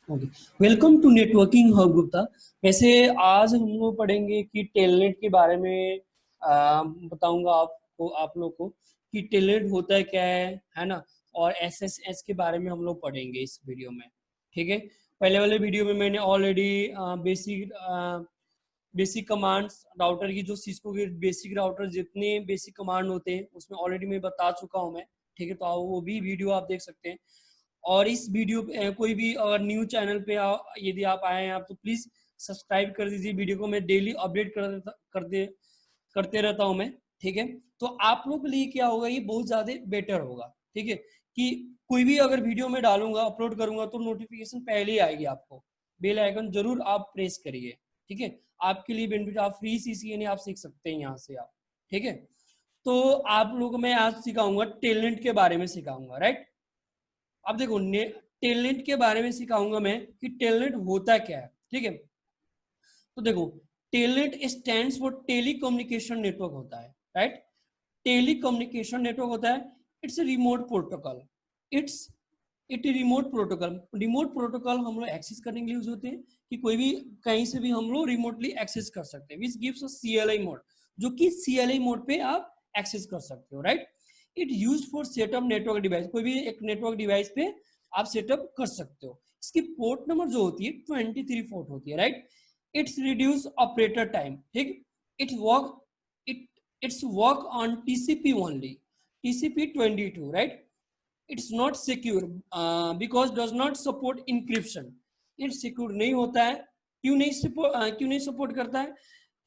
Okay, welcome to networking hub Gupta. वैसे आज हम लोग पढ़ेंगे कि टेलनेट के बारे में। बताऊंगा आपको, आप लोग को कि टेलनेट होता है क्या है ना। और एसएसएस के बारे में हम लोग पढ़ेंगे इस वीडियो में। ठीक है, पहले वाले वीडियो में मैंने already basic basic commands router की, जो सिस्को के बेसिक राउटर जितने बेसिक कमांड होते हैं उसमें ऑलरेडी मैं बता चुका हूं मैं। ठीक है, तो वो भी वीडियो आप देख सकते हैं। और इस वीडियो पे कोई भी अगर न्यू चैनल पे यदि आप आए हैं आप, तो प्लीज सब्सक्राइब कर दीजिए। वीडियो को मैं डेली अपडेट करते रहता हूं मैं। ठीक है, तो आप लोग के लिए क्या होगा, ये बहुत ज्यादा बेटर होगा। ठीक है, कि कोई भी अगर वीडियो में डालूंगा, अपलोड करूंगा, तो नोटिफिकेशन पहले ही आएगी आपको। बेल आइकन जरूर आप प्रेस करिए। ठीक है, आपके लिए बेनिफिट, आप फ्री सीसीएनए आप सीख सकते हैं यहाँ से आप। ठीक है, तो आप लोग को मैं आज सिखाऊंगा टेलेंट के बारे में सिखाऊंगा, राइट। अब देखो, टेलेंट के बारे में सिखाऊंगा मैं कि टेलेंट होता क्या है। ठीक है, तो देखो, talent stands for telecommunication network होता है, राइट। टेलीकम्युनिकेशन नेटवर्क होता है, it's remote protocol. It's it remote protocol हम लोग एक्सेस करने के लिए यूज होते हैं, कि कोई भी कहीं से भी हम लोग रिमोटली एक्सेस कर सकते हैं, which gives a CLI mode, जो कि सीएलआई मोड पे आप एक्सेस कर सकते हो, right. It use for setup network device, कोई भी एक नेटवर्क डिवाइस पे आप सेटअप कर सकते हो। इसकी पोर्ट नंबर जो होती है 23 पोर्ट होती है, right. It's reduce operator time, ठीक। It's work it it's work on TCP only, TCP 22, right. It's not secure because does not support encryption. It's secure नहीं होता है। क्यों नहीं सपोर्ट करता है?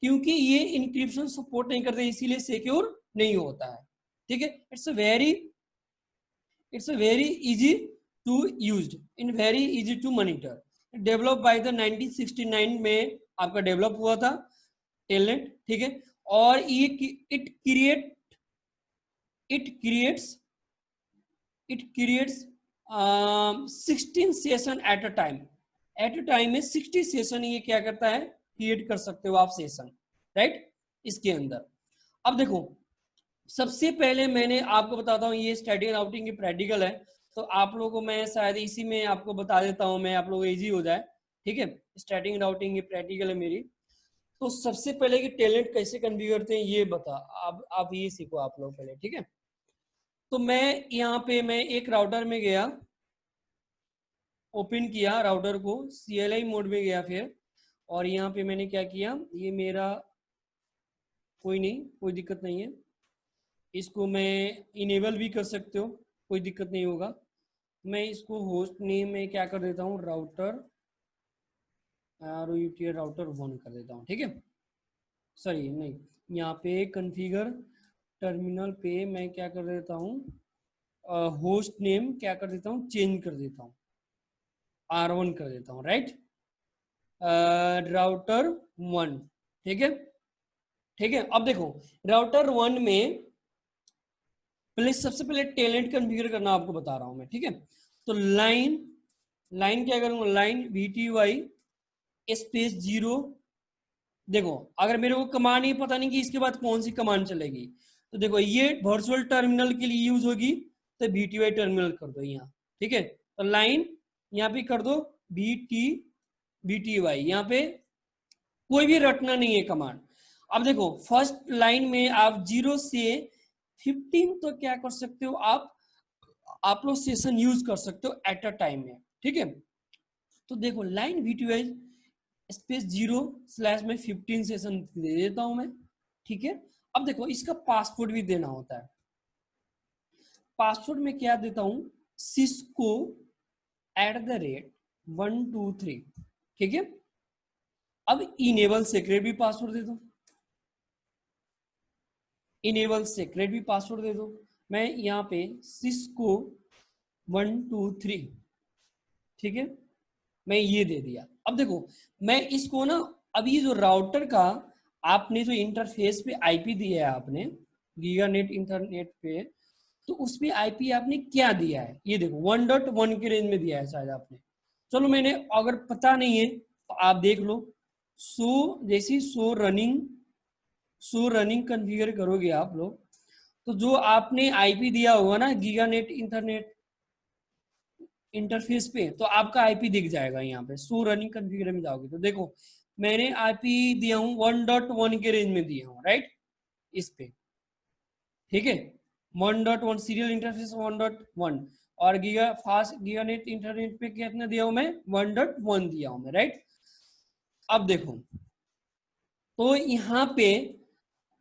क्योंकि ये इंक्रिप्शन सपोर्ट नहीं करते, इसीलिए सिक्योर नहीं होता है। ठीक है, it's very easy to use, in very easy to monitor. Developed by the 1969 में आपका डेवलप हुआ था टेलेंट। ठीक है, और ये it creates it creates 16 session at a time. At a time में 60 सेशन ये क्या करता है, क्रिएट कर सकते हो आप सेशन, राइट, इसके अंदर। अब देखो, सबसे पहले मैंने आपको बताता हूँ, ये स्टैटिक राउटिंग की प्रैक्टिकल है, तो आप लोगों को मैं शायद इसी में आपको बता देता हूँ मैं, आप लोगों को इजी हो जाए। ठीक है, स्टैटिक राउटिंग की प्रैक्टिकल है मेरी। तो सबसे पहले कि टेलेंट कैसे कन्फिगर करते हैं ये बता, आप ये सीखो आप लोग पहले। ठीक है, तो मैं यहाँ पे मैं एक राउटर में गया, ओपन किया राउटर को, सीएलआई मोड में गया फिर, और यहाँ पे मैंने क्या किया, ये मेरा कोई नहीं, कोई दिक्कत नहीं है, इसको मैं इनेबल भी कर सकते हो, कोई दिक्कत नहीं होगा। मैं इसको होस्ट नेम में क्या कर देता हूँ, राउटर राउटर 1 कर देता हूँ। ठीक है, सॉरी नहीं, यहाँ पे कॉन्फ़िगर टर्मिनल पे मैं क्या कर देता हूँ, होस्ट नेम क्या कर देता हूँ, चेंज कर देता हूँ, R1 कर देता हूँ, राइट। राउटर 1, ठीक है। ठीक है, अब देखो, राउटर 1 में पहले सबसे पहले टेलेंट कॉन्फ़िगर करना आपको बता रहा हूं मैं। ठीक है, तो लाइन लाइन क्या करूंगा, लाइन VTY स्पेस 0। देखो, अगर मेरे को कमांड ही पता नहीं कि इसके बाद कौन सी कमांड चलेगी, तो देखो ये वर्चुअल टर्मिनल के लिए यूज होगी, तो VTY टर्मिनल कर दो यहाँ। ठीक है, तो लाइन यहाँ पे कर दो VTY, यहाँ पे कोई भी रटना नहीं है कमांड। अब देखो, फर्स्ट लाइन में आप 0 से 15 तो क्या कर सकते हो आप लोग सेशन यूज कर सकते हो एट अ टाइम में। ठीक है, तो देखो लाइन VTY स्पेस 0 में 15 सेशन दे देता हूं मैं। ठीक है, अब देखो इसका पासवर्ड भी देना होता है। पासवर्ड में क्या देता हूं, सिस्को @123। ठीक है, अब इनेबल सीक्रेट भी पासवर्ड दे दो, इनेबल सीक्रेट भी पासवर्ड दे दो। मैं यहाँ पे सिस्को 123, ठीक है, मैं ये दे दिया। अब देखो, मैं इसको ना, अभी जो राउटर का आपने जो इंटरफेस पे आईपी दिया है आपने, गीगानेट इंटरनेट पे, तो उसमें आईपी आपने क्या दिया है, ये देखो 1.1 के रेंज में दिया है शायद आपने। चलो, मैंने अगर पता नहीं है तो आप देख लो। सो जैसी सो रनिंग कन्फिगर करोगे आप लोग, तो जो आपने आईपी दिया होगा ना, गीगानेट इंटरफेस पे तो आपका आईपी दिख जाएगा यहाँ पे, शो रनिंग कॉन्फ़िगर में जाओगे तो देखो मैंने आईपी दिया हूँ 1.1 के रेंज में दिया हूँ, राइट, इस पे, ठीक है, 1.1 सीरियल इंटरफेस 1.1 और गीगा फास्ट गीगानेट इंटरनेट पे कितना दिया हूँ मैं, 1.1 दिया हूँ मैं, राइट। अब देखो तो यहाँ पे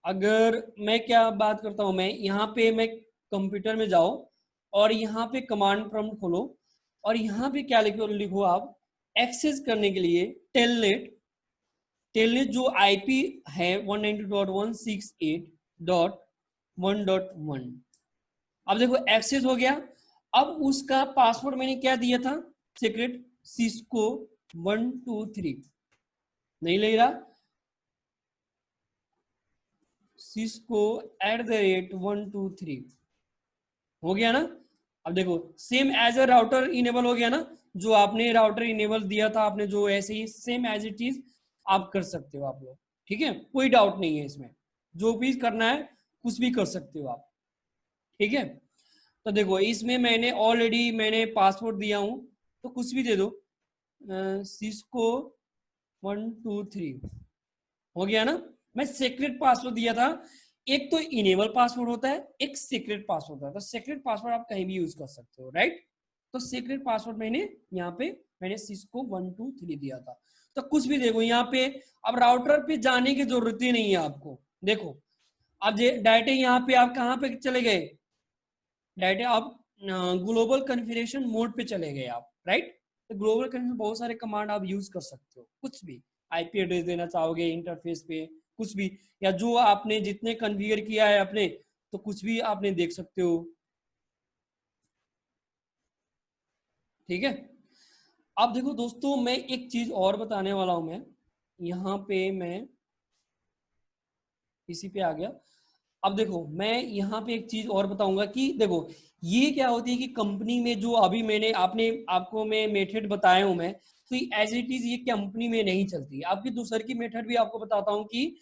अगर मैं क्या बात करता हूँ, मैं यहाँ पे मैं कंप्यूटर में जाओ और यहाँ पे कमांड प्रॉम्प्ट खोलो और यहाँ पे क्या लिखो, लिखो आप एक्सेस करने के लिए टेलनेट, टेलनेट जो आईपी है 192.168.1.1। अब देखो एक्सेस हो गया। अब उसका पासवर्ड मैंने क्या दिया था, सीक्रेट सिस्को 123, नहीं ले रहा, सिस्को @123 हो गया ना। अब देखो same as a router enable हो गया ना, जो आपने राउटर इनेबल दिया था आपने, जो ऐसे ही सेम एज इट इज आप कर सकते हो आप लोग, ठीक है, कोई डाउट नहीं है इसमें, जो भी करना है कुछ भी कर सकते हो आप, ठीक है। तो देखो इसमें मैंने ऑलरेडी मैंने पासवर्ड दिया हूं तो कुछ भी दे दो, सिस्को 123 हो गया ना। मैं सीक्रेट पासवर्ड दिया था, एक तो इनेबल पासवर्ड होता है, एक सीक्रेट पासवर्ड होता है, तो सीक्रेट पासवर्ड आप कहीं भी यूज कर सकते हो, राइट। तो सीक्रेट पासवर्ड मैंने यहाँ पे मैंने सिस्को 123 दिया था। तो कुछ भी देखो यहाँ पे, अब राउटर पे जाने की जरूरत ही नहीं है आपको। देखो अब डायरेक्ट यहाँ पे आप कहाँ पे चले गए, डायरेक्ट आप ग्लोबल कॉन्फ़िगरेशन मोड पे चले गए आप, राइट। तो ग्लोबल कॉन्फ़िगरेशन बहुत सारे कमांड आप यूज कर सकते हो, कुछ भी आईपी एड्रेस देना चाहोगे इंटरफेस पे, कुछ भी, या जो आपने जितने कॉन्फ़िगर किया है आपने, तो कुछ भी आपने देख सकते हो, ठीक है। अब देखो दोस्तों मैं एक चीज और बताने वाला हूं, मैं यहाँ पे मैं इसी पे आ गया। अब देखो मैं यहाँ पे एक चीज और बताऊंगा कि देखो ये क्या होती है कि कंपनी में जो अभी मैंने आपने आपको मैं मेथड बताया हूं मैं, तो एज इट इज ये कंपनी में नहीं चलती। आपकी दूसर की मेथड भी आपको बताता हूँ कि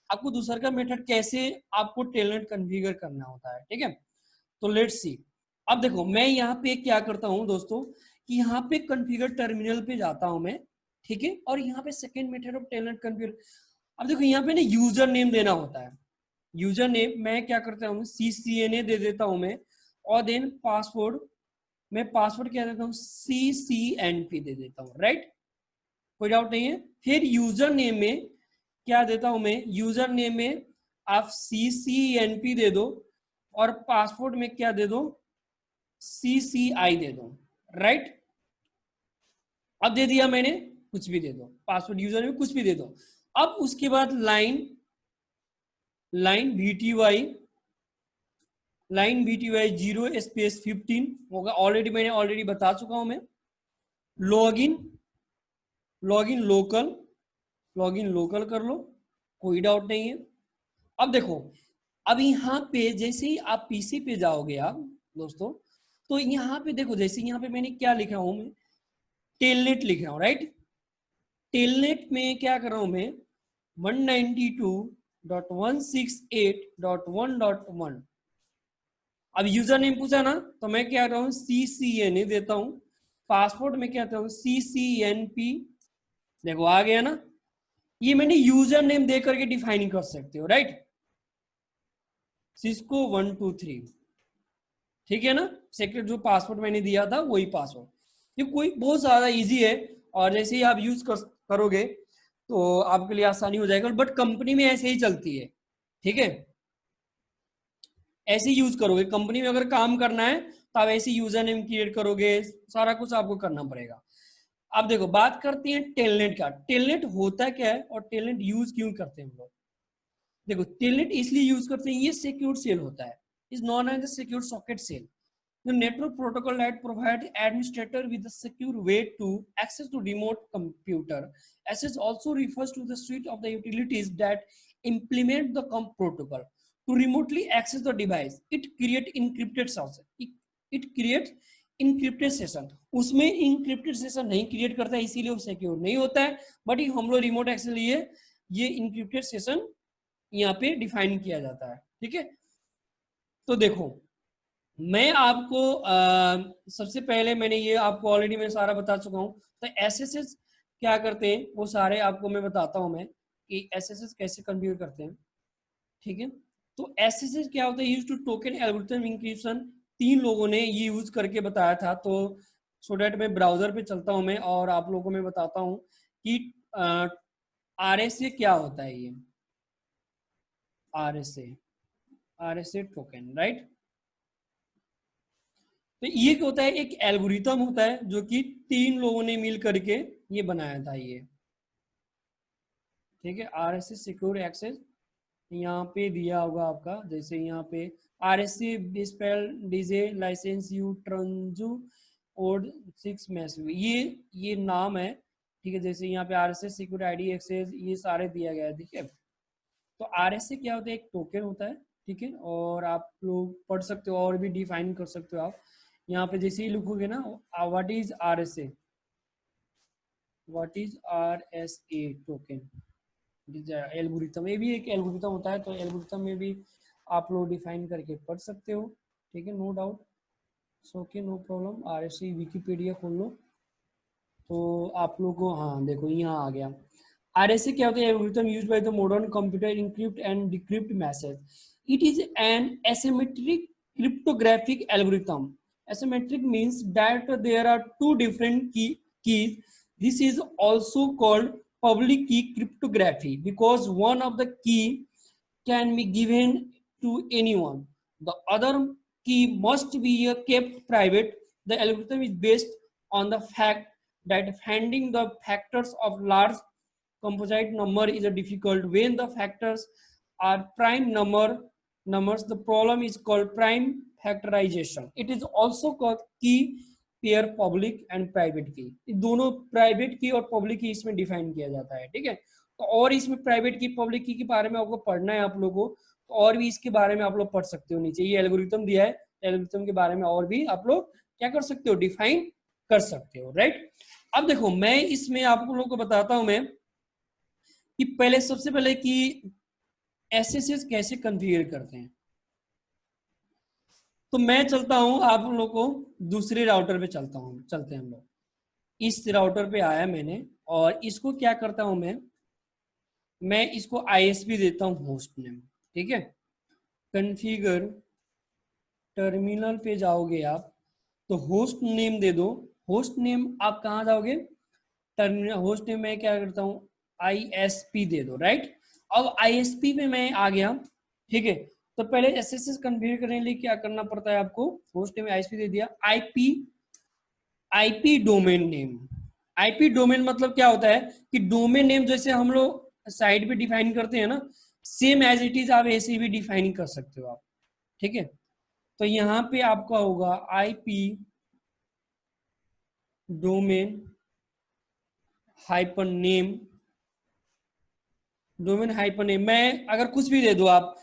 आपको दूसर का मेथड कैसे आपको टैलेंट कॉन्फ़िगर करना होता है, ठीक है। तो लेट्स सी। अब देखो मैं यहाँ पे क्या करता हूँ दोस्तों कि यहाँ पे कॉन्फ़िगर टर्मिनल पे जाता हूँ मैं, ठीक है, और यहाँ पे second method of talent configure. अब देखो यहाँ पे ना यूजर नेम देना होता है, यूजर नेम मैं क्या करता हूँ CCNA दे देता हूँ मैं, और देन पासवर्ड मैं पासवर्ड क्या देता हूँ CCNP दे देता हूँ, राइट, कोई डाउट नहीं है। फिर यूजर नेम में क्या देता हूं मैं, यूजर नेम में आप CCNP दे दो और पासवर्ड में क्या दे दो CCI दे दो, राइट। अब दे दिया मैंने, कुछ भी दे दो पासवर्ड यूजर में, कुछ भी दे दो। अब उसके बाद line line VTY line VTY 0 space 15 होगा, ऑलरेडी मैंने ऑलरेडी बता चुका हूं मैं। Login login local login local कर लो, कोई डाउट नहीं है। अब देखो अब यहाँ पे जैसे ही आप पीसी पे जाओगे आप दोस्तों, तो यहाँ पे देखो जैसे यहाँ पे मैंने क्या लिखा हूं मैं, टेलनेट लिख रहा हूँ, राइट। टेलनेट में क्या कर रहा हूं मैं, 192.168.1.1। अब यूजर नेम पूछा ना, तो मैं क्या कर रहा हूँ CCNA देता हूँ, पासवर्ड में क्या कहता हूँ CCNP, देखो आ गया ना। ये मैंने यूजर नेम दे करके डिफाइन कर सकते हो, राइट, सिस्को 123, ठीक है ना। सेक्रेट जो पासवर्ड मैंने दिया था वही पासवर्ड, ये कोई बहुत ज्यादा इजी है, और जैसे ही आप यूज करोगे तो आपके लिए आसानी हो जाएगा। बट कंपनी में ऐसे ही चलती है, ठीक है, ऐसे ही यूज करोगे। कंपनी में अगर काम करना है तो आप ऐसे यूजर नेम क्रिएट करोगे, सारा कुछ आपको करना पड़ेगा। अब देखो बात करते हैं टेलनेट का। टेलनेट होता क्या है और टेलनेट यूज क्यों करते हैं हम लोग। देखो टेलनेट इसलिए यूज करते हैं, ये सिक्योर सेल होता है, is known as secure socket shell. The network protocol that provides administrator with a secure way to access to remote computer. Access also refers to the suite of the utilities that implement the protocol to remotely access the device. It creates encrypted session. It creates encrypted session. उसमें encrypted session नहीं create करता है, इसीलिए वो secure नहीं होता है। But हम लोग remote access लिए ये encrypted session यहाँ पे डिफाइन किया जाता है, ठीक है। तो देखो मैं आपको सबसे पहले मैंने ये आपको ऑलरेडी मैं सारा बता चुका हूँ। तो एसएसएस क्या करते हैं वो सारे आपको मैं बताता हूँ मैं कि एसएसएस कैसे कन्फ्यूर करते हैं। ठीक है, तो एसएसएस क्या होता है, use to token algorithm encryption. 3 लोगों ने ये यूज करके बताया था। तो सो डेट मैं ब्राउजर पे चलता हूँ मैं और आप लोगों को मैं बताता हूँ कि आरएसए क्या होता है। ये आरएसए, आरएसए टोकन, राइट। तो ये क्या होता है, एक एल्गोरिथम होता है जो कि 3 लोगों ने मिल करके ये बनाया था ये। ठीक है, आरएसए सिक्योर एक्सेस यहाँ पे दिया होगा आपका, जैसे यहाँ पे RSC display DJ license you ट्रंजू और 6 मैसिव, ये नाम है। ठीक है, जैसे यहाँ पे आरएससी सिक्योर आईडी एक्सेस ये सारे दिया गया है। ठीक है, तो आरएससी क्या होता है, एक टोकन होता है। ठीक है, और आप लोग पढ़ सकते हो और भी डिफाइन कर सकते हो आप। यहाँ पे जैसे ही लिखोगे ना, what is RSA, what is RSA token, algorithm, ये भी एक एल्गोरिथम होता है। तो एल्गोरिथम में भी आप लोग डिफाइन करके पढ़ सकते हो। ठीक है, no doubt, so okay, no problem. RSC Wikipedia खोल लो तो आप लोग को, हाँ देखो यहाँ आ गया। आरएससी क्या होता है, algorithm used by the modern computer encrypt and decrypt message. It is an asymmetric cryptographic algorithm. Asymmetric means that there are two different keys. This is also called public key cryptography because one of the key can be given to anyone. The other key must be kept private. The algorithm is based on the fact that finding the factors of large composite number is difficult. When the factors are prime numbers, the problem is called prime factorization. It is also called key pair public and private की, दोनों private की और public की इसमें define किया जाता है। ठीक है, तो और इसमें प्राइवेट की पब्लिक की के बारे में आपको पढ़ना है आप लोगों को, तो और भी इसके बारे में आप लोग पढ़ सकते हो। नीचे ये एल्गोरिथम दिया है, एल्गोरिथम के बारे में और भी आप लोग क्या कर सकते हो, डिफाइन कर सकते हो, राइट। अब देखो मैं इसमें आप लोगों को बताता हूं मैं कि पहले सबसे पहले कि एसएसएस कैसे कॉन्फ़िगर करते हैं। तो मैं चलता हूं आप लोगों को दूसरे राउटर पे चलते हैं हम लोग। इस राउटर पे आया मैंने और इसको क्या करता हूं मैं इसको आईएसपी देता हूं होस्ट नेम। ठीक है, कॉन्फ़िगर, टर्मिनल पे जाओगे आप तो होस्ट नेम दे दो। होस्ट नेम आप कहाँ जाओगे, टर्मिनल होस्ट नेम मैं क्या करता हूँ आईएसपी दे दो, राइट। अब आईएसपी पे मैं आ गया। ठीक है, तो पहले एसएसएस कॉन्फ़िगर करने के लिए क्या करना पड़ता है आपको, होस्ट नेम आईएसपी दे दिया, IP, IP domain name. IP domain मतलब क्या होता है कि डोमेन नेम जैसे हम लोग साइट पे डिफाइन करते हैं ना, सेम एज इट इज आप ऐसे भी डिफाइन कर सकते हो आप। ठीक है, तो यहाँ पे आपका होगा IP domain hyphen name, domain hyphen name मैं अगर कुछ भी दे दो आप,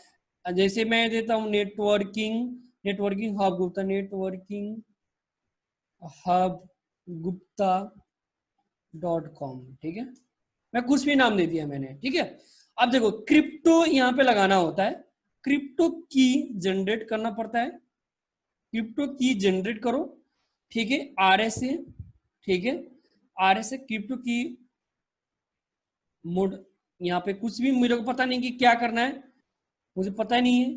जैसे मैं देता हूँ networking, networking hub Gupta, networking hub Gupta .com। ठीक है, मैं कुछ भी नाम दे दिया मैंने। ठीक है, अब देखो क्रिप्टो यहाँ पे लगाना होता है, क्रिप्टो की जनरेट करना पड़ता है, क्रिप्टो की जनरेट करो। ठीक है, आरएसए, ठीक है, आरएसए क्रिप्टो की मोड, यहाँ पे कुछ भी मेरे को पता नहीं कि क्या करना है, मुझे पता नहीं है।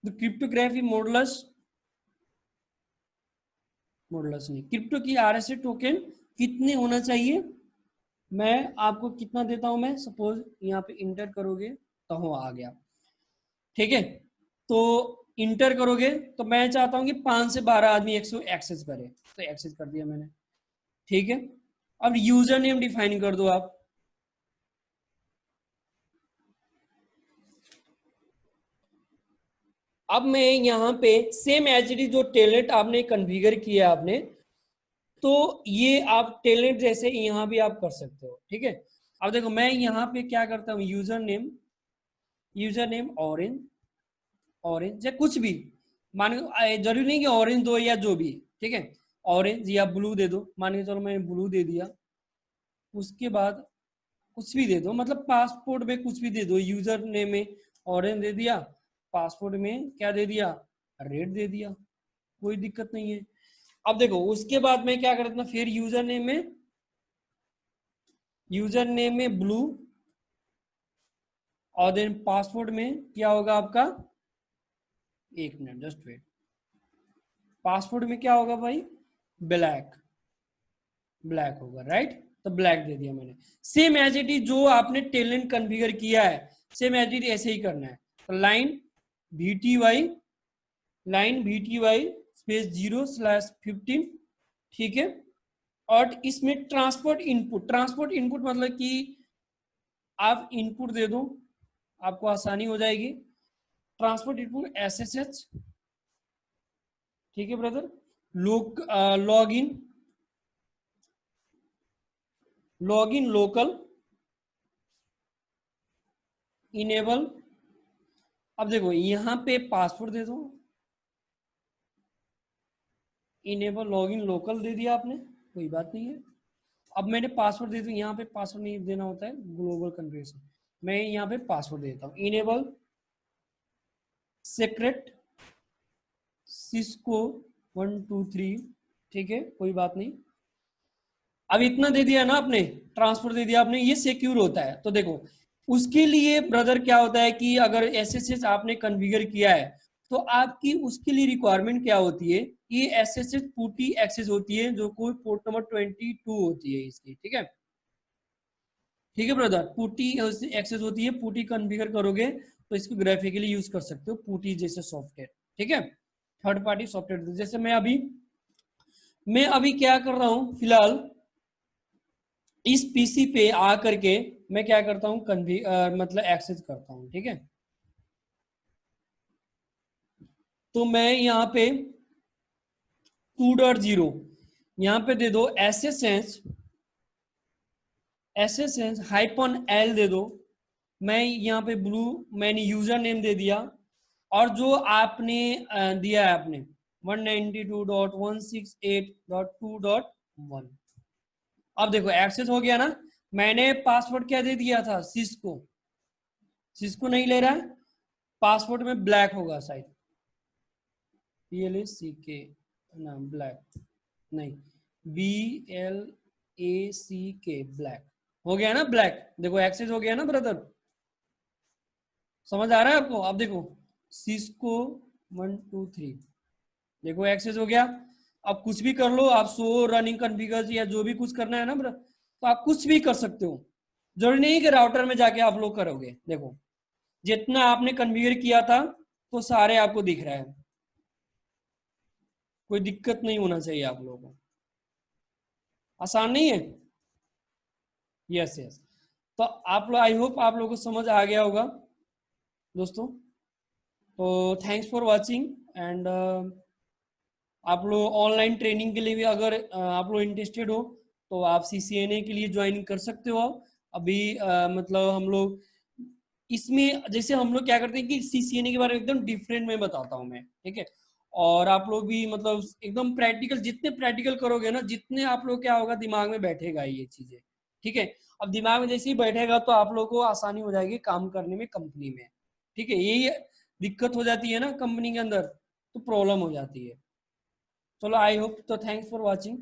तो क्रिप्टोग्राफी मॉडुलस, मॉडुलस नहीं, क्रिप्टो की आरएसए टोकन कितने होना चाहिए, मैं आपको कितना देता हूं मैं, सपोज यहाँ पे इंटर करोगे तो हो आ गया। ठीक है, तो इंटर करोगे तो मैं चाहता हूं कि 5 से 12 आदमी एक्सेस करे, तो एक्सेस कर दिया मैंने। ठीक है, अब यूजर नेम डिफाइन कर दो आप। अब मैं यहाँ पे सेम एज इट इज जो टेलनेट आपने कॉन्फ़िगर किया आपने, तो ये आप टेलनेट जैसे यहाँ भी आप कर सकते हो। ठीक है, अब देखो मैं यहाँ पे क्या करता हूँ, user name, user name orange, orange या कुछ भी मान, जरूरी नहीं कि ऑरेंज दो या जो भी। ठीक है, ऑरेंज या ब्लू दे दो, मान के चलो मैंने ब्लू दे दिया। उसके बाद कुछ भी दे दो, मतलब पासपोर्ट में कुछ भी दे दो, यूजर नेम में ऑरेंज दे दिया, पासपोर्ट में क्या दे दिया, रेड दे दिया। कोई दिक्कत नहीं है। अब देखो उसके बाद मैं क्या करता हूँ, फिर यूजर नेम में ब्लू, और देन पासवर्ड में क्या होगा आपका, एक मिनट जस्ट वेट, पासवर्ड में क्या होगा भाई, ब्लैक, ब्लैक होगा, राइट। तो ब्लैक दे दिया मैंने। सेम एज इट इज जो आपने टेलेंट कॉन्फ़िगर किया है, सेम एज इट ऐसे ही करना है। तो line V T Y space 0/15, ठीक है। और इसमें ट्रांसपोर्ट इनपुट मतलब कि आप इनपुट दे दो, आपको आसानी हो जाएगी। ट्रांसपोर्ट इनपुट SSH, ठीक है brother. Log in local enable. अब देखो यहाँ पे पासवर्ड दे दो, इनेबल लॉगिन लोकल दे दिया आपने, कोई बात नहीं है। अब मैंने पासवर्ड दे दिया, यहाँ पे पासवर्ड नहीं देना होता है, ग्लोबल कन्फिगरेशन, मैं यहाँ पे पासवर्ड देता हूँ, इनेबल सीक्रेट सिस्को 123, ठीक है, कोई बात नहीं। अब इतना दे दिया ना आपने, ट्रांसफर दे दिया आपने, ये सिक्योर होता है। तो देखो उसके लिए ब्रदर क्या होता है कि अगर SSH आपने कॉन्फ़िगर किया है तो आपकी उसके लिए रिक्वायरमेंट क्या होती है, ये SSH पुटी एक्सेस होती है, जो कोई पोर्ट नंबर 22 होती है इसकी, ठीक है, ठीक है ब्रदर। पुटी एक्सेस होती है, पुटी कॉन्फ़िगर करोगे तो इसको ग्राफिकली यूज कर सकते हो, पुटी जैसे सॉफ्टवेयर, ठीक है, थर्ड पार्टी सॉफ्टवेयर। जैसे मैं अभी क्या कर रहा हूं फिलहाल, इस पीसी पे आ करके मैं क्या करता हूँ, मतलब एक्सेस करता हूँ, ठीक है। तो मैं यहाँ पे 2.0 यहाँ पे दे दो, SSH -L दे दो। मैं यहाँ पे मैंने यूजर नेम दे दिया, और जो आपने दिया है आपने 192.168.2.1, अब देखो एक्सेस हो गया ना। मैंने पासवर्ड क्या दे दिया था, सिस्को नहीं ले रहा है, पासवर्ड में ब्लैक होगा शायद, PLACK ना, ब्लैक नहीं, BLACK, ब्लैक हो गया ना, ब्लैक। देखो एक्सेस हो गया ना ब्रदर, समझ आ रहा है आपको। अब देखो सिस्को 123, देखो एक्सेस हो गया। अब कुछ भी कर लो आप, शो रनिंग कॉन्फ़िगर या जो भी कुछ करना है ना ब्रदर, तो आप कुछ भी कर सकते हो, जरूरी नहीं कि राउटर में जाके आप लोग करोगे। देखो जितना आपने कॉन्फ़िगर किया था तो सारे आपको दिख रहा है, कोई दिक्कत नहीं होना चाहिए आप लोगों को। आसान नहीं है, यस यस। तो आप लोग, आई होप आप लोगों को समझ आ गया होगा दोस्तों। तो थैंक्स फॉर वाचिंग, एंड आप लोग ऑनलाइन ट्रेनिंग के लिए भी अगर आप लोग इंटरेस्टेड हो तो आप CCNA के लिए ज्वाइन कर सकते हो। अभी मतलब हम लोग इसमें, जैसे हम लोग क्या करते हैं कि CCNA के बारे में एकदम डिफरेंट में बताता हूँ मैं, ठीक है। और आप लोग भी मतलब एकदम प्रैक्टिकल, जितने प्रैक्टिकल करोगे ना, जितने आप लोग क्या होगा, दिमाग में बैठेगा ये चीजें, ठीक है। अब दिमाग में जैसे ही बैठेगा तो आप लोग को आसानी हो जाएगी काम करने में कंपनी में, ठीक है। यही दिक्कत हो जाती है ना कंपनी के अंदर, तो प्रॉब्लम हो जाती है। चलो आई होप, तो थैंक्स फॉर वॉचिंग।